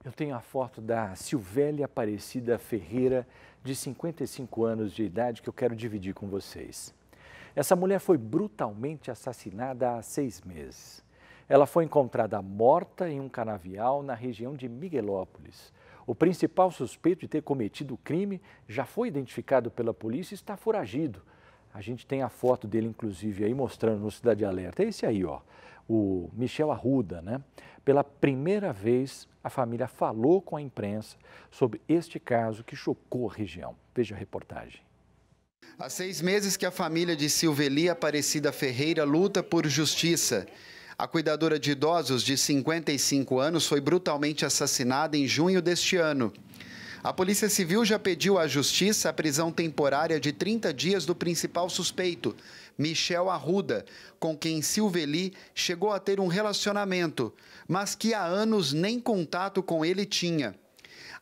Eu tenho a foto da Silvélia Aparecida Ferreira, de 55 anos de idade, que eu quero dividir com vocês. Essa mulher foi brutalmente assassinada há 6 meses. Ela foi encontrada morta em um canavial na região de Miguelópolis. O principal suspeito de ter cometido o crime já foi identificado pela polícia e está foragido. A gente tem a foto dele, inclusive, aí mostrando no Cidade Alerta. É esse aí, ó, o Michel Arruda, né? Pela primeira vez, a família falou com a imprensa sobre este caso que chocou a região. Veja a reportagem. Há 6 meses que a família de Silvélia Aparecida Ferreira luta por justiça. A cuidadora de idosos de 55 anos foi brutalmente assassinada em junho deste ano. A Polícia Civil já pediu à Justiça a prisão temporária de 30 dias do principal suspeito, Michel Arruda, com quem Silvélia chegou a ter um relacionamento, mas que há anos nem contato com ele tinha.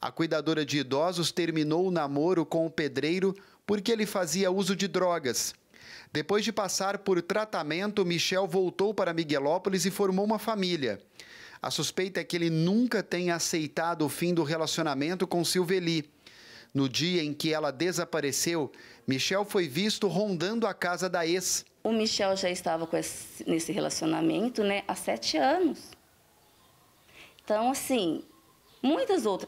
A cuidadora de idosos terminou o namoro com o pedreiro porque ele fazia uso de drogas. Depois de passar por tratamento, Michel voltou para Miguelópolis e formou uma família. A suspeita é que ele nunca tenha aceitado o fim do relacionamento com Silvélia. No dia em que ela desapareceu, Michel foi visto rondando a casa da ex. O Michel já estava nesse relacionamento, né, há 7 anos. Então, assim,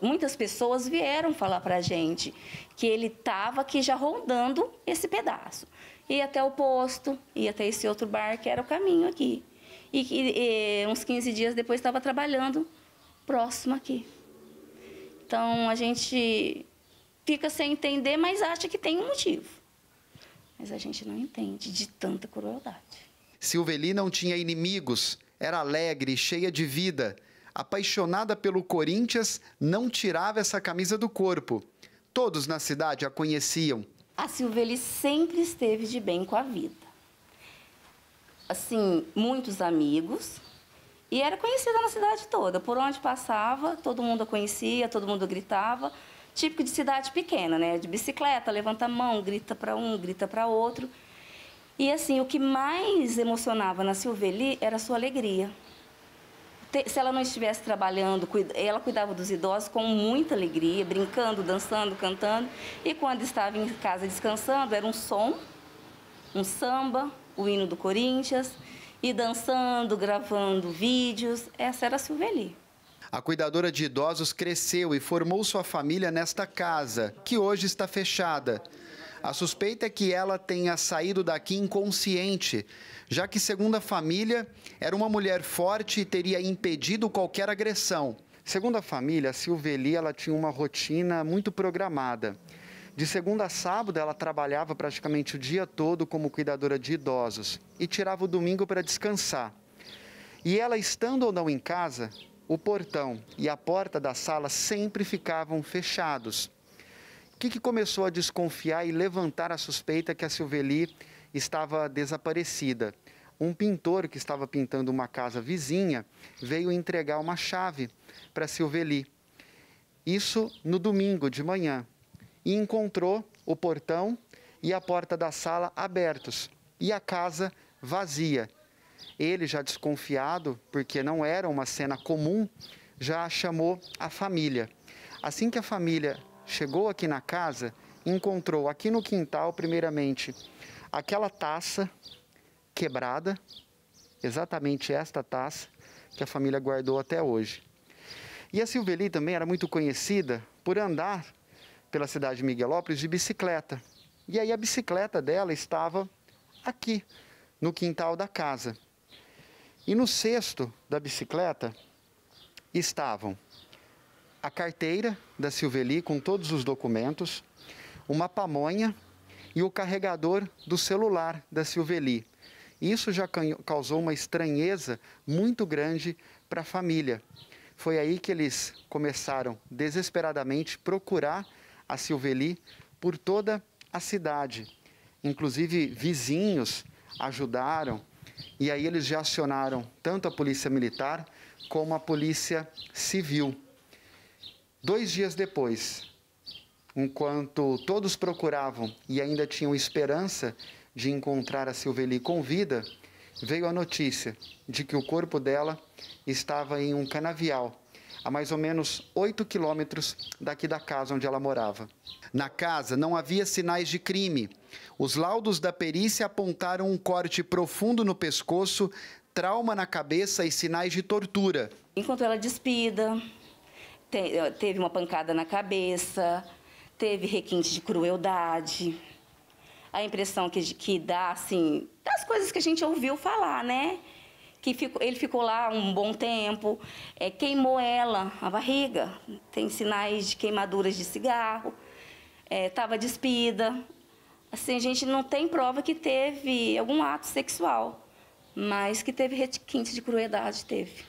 muitas pessoas vieram falar para a gente que ele estava aqui já rondando esse pedaço. Ia até o posto, ia até esse outro bar, que era o caminho aqui. E uns 15 dias depois estava trabalhando próximo aqui. Então, a gente fica sem entender, mas acha que tem um motivo. Mas a gente não entende de tanta crueldade. Silvélia não tinha inimigos, era alegre, cheia de vida. Apaixonada pelo Corinthians, não tirava essa camisa do corpo. Todos na cidade a conheciam. A Silvélia sempre esteve de bem com a vida. Assim, muitos amigos, e era conhecida na cidade toda. Por onde passava, todo mundo a conhecia, todo mundo gritava. Típico de cidade pequena, né? De bicicleta, levanta a mão, grita para um, grita para outro. E assim, o que mais emocionava na Silvélia era a sua alegria. Se ela não estivesse trabalhando, ela cuidava dos idosos com muita alegria, brincando, dançando, cantando. E quando estava em casa descansando, era um som, um samba, o hino do Corinthians, e dançando, gravando vídeos. Essa era a Silvélia. A cuidadora de idosos cresceu e formou sua família nesta casa, que hoje está fechada. A suspeita é que ela tenha saído daqui inconsciente, já que, segundo a família, era uma mulher forte e teria impedido qualquer agressão. Segundo a família, a Silvélia ela tinha uma rotina muito programada. De segunda a sábado, ela trabalhava praticamente o dia todo como cuidadora de idosos e tirava o domingo para descansar. E ela, estando ou não em casa, o portão e a porta da sala sempre ficavam fechados. O que começou a desconfiar e levantar a suspeita que a Silvélia estava desaparecida? Um pintor que estava pintando uma casa vizinha veio entregar uma chave para a Silvélia. Isso no domingo de manhã. E encontrou o portão e a porta da sala abertos e a casa vazia. Ele, já desconfiado, porque não era uma cena comum, já chamou a família. Assim que a família chegou aqui na casa, encontrou aqui no quintal, primeiramente, aquela taça quebrada, exatamente esta taça que a família guardou até hoje. E a Silvélia também era muito conhecida por andar pela cidade de Miguelópolis de bicicleta. E aí a bicicleta dela estava aqui, no quintal da casa. E no cesto da bicicleta estavam a carteira da Silvélia com todos os documentos, uma pamonha e o carregador do celular da Silvélia. Isso já causou uma estranheza muito grande para a família. Foi aí que eles começaram desesperadamente procurar a Silvélia por toda a cidade. Inclusive vizinhos ajudaram e aí eles já acionaram tanto a polícia militar como a polícia civil. 2 dias depois, enquanto todos procuravam e ainda tinham esperança de encontrar a Silvélia com vida, veio a notícia de que o corpo dela estava em um canavial, a mais ou menos 8 quilômetros daqui da casa onde ela morava. Na casa não havia sinais de crime. Os laudos da perícia apontaram um corte profundo no pescoço, trauma na cabeça e sinais de tortura. Enquanto ela despida, teve uma pancada na cabeça, teve requinte de crueldade. A impressão que dá, assim, das coisas que a gente ouviu falar, né? Ele ficou lá um bom tempo, queimou ela, a barriga, tem sinais de queimaduras de cigarro, estava despida. Assim, a gente não tem prova que teve algum ato sexual, mas que teve requinte de crueldade, teve.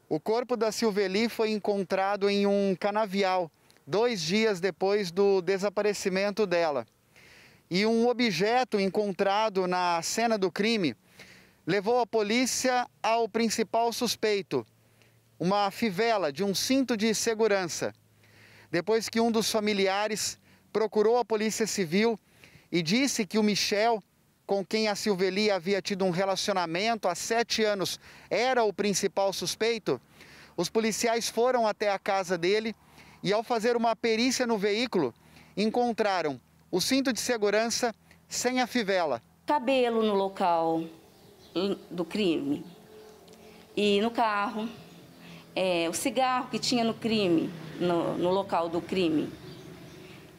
O corpo da Silveli foi encontrado em um canavial, 2 dias depois do desaparecimento dela. E um objeto encontrado na cena do crime levou a polícia ao principal suspeito, uma fivela de um cinto de segurança. Depois que um dos familiares procurou a Polícia Civil e disse que o Michel, com quem a Silveli havia tido um relacionamento há 7 anos, era o principal suspeito, os policiais foram até a casa dele e, ao fazer uma perícia no veículo, encontraram o cinto de segurança sem a fivela. Cabelo no local do crime e no carro, o cigarro que tinha no crime, no local do crime,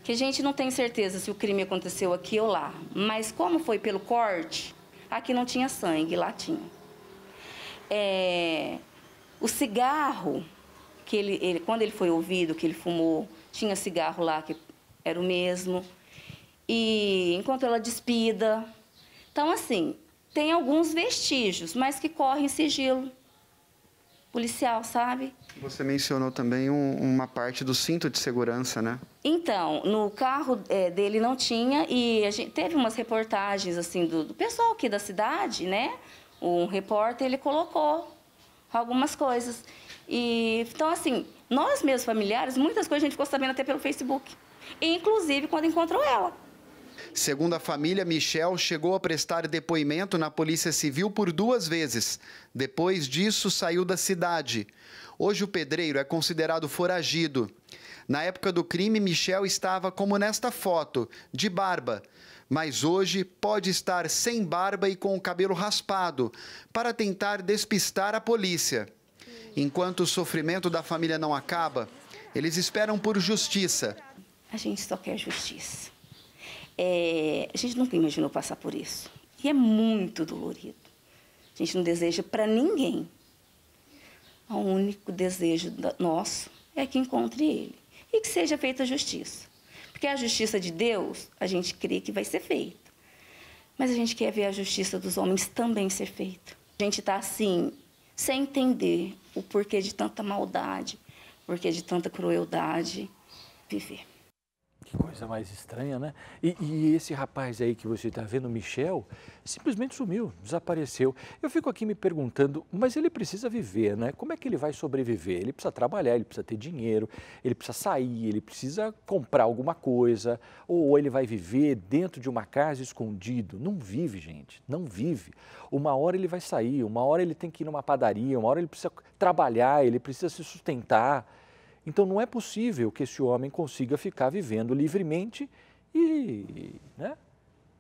que a gente não tem certeza se o crime aconteceu aqui ou lá, mas como foi pelo corte, aqui não tinha sangue, lá tinha. O cigarro, que quando ele foi ouvido, que ele fumou, tinha cigarro lá que era o mesmo, e enquanto ela despida. Então, assim, tem alguns vestígios, mas que correm sigilo policial, sabe? Você mencionou também uma parte do cinto de segurança, né? Então, no carro dele não tinha, e a gente teve umas reportagens assim do pessoal aqui da cidade, né? Um repórter, ele colocou algumas coisas. E, então, assim, nós mesmos familiares, muitas coisas a gente ficou sabendo até pelo Facebook. E, inclusive, quando encontrou ela. Segundo a família, Michel chegou a prestar depoimento na Polícia Civil por 2 vezes. Depois disso, saiu da cidade. Hoje, o pedreiro é considerado foragido. Na época do crime, Michel estava como nesta foto, de barba. Mas hoje pode estar sem barba e com o cabelo raspado, para tentar despistar a polícia. Enquanto o sofrimento da família não acaba, eles esperam por justiça. A gente só quer justiça. A gente nunca imaginou passar por isso. E é muito dolorido. A gente não deseja para ninguém. O único desejo nosso é que encontre ele. E que seja feita a justiça. Porque a justiça de Deus, a gente crê que vai ser feita. Mas a gente quer ver a justiça dos homens também ser feita. A gente está assim, sem entender o porquê de tanta maldade, o porquê de tanta crueldade viver. Que coisa mais estranha, né? E esse rapaz aí que você está vendo, o Michel, simplesmente sumiu, desapareceu. Eu fico aqui me perguntando, mas ele precisa viver, né? Como é que ele vai sobreviver? Ele precisa trabalhar, ele precisa ter dinheiro, ele precisa sair, ele precisa comprar alguma coisa, ou ele vai viver dentro de uma casa escondido. Não vive, gente, não vive. Uma hora ele vai sair, uma hora ele tem que ir numa padaria, uma hora ele precisa trabalhar, ele precisa se sustentar. Então, não é possível que esse homem consiga ficar vivendo livremente e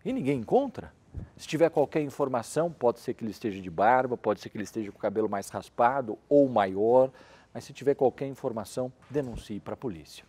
ninguém encontra. Se tiver qualquer informação, pode ser que ele esteja de barba, pode ser que ele esteja com o cabelo mais raspado ou maior, mas se tiver qualquer informação, denuncie para a polícia.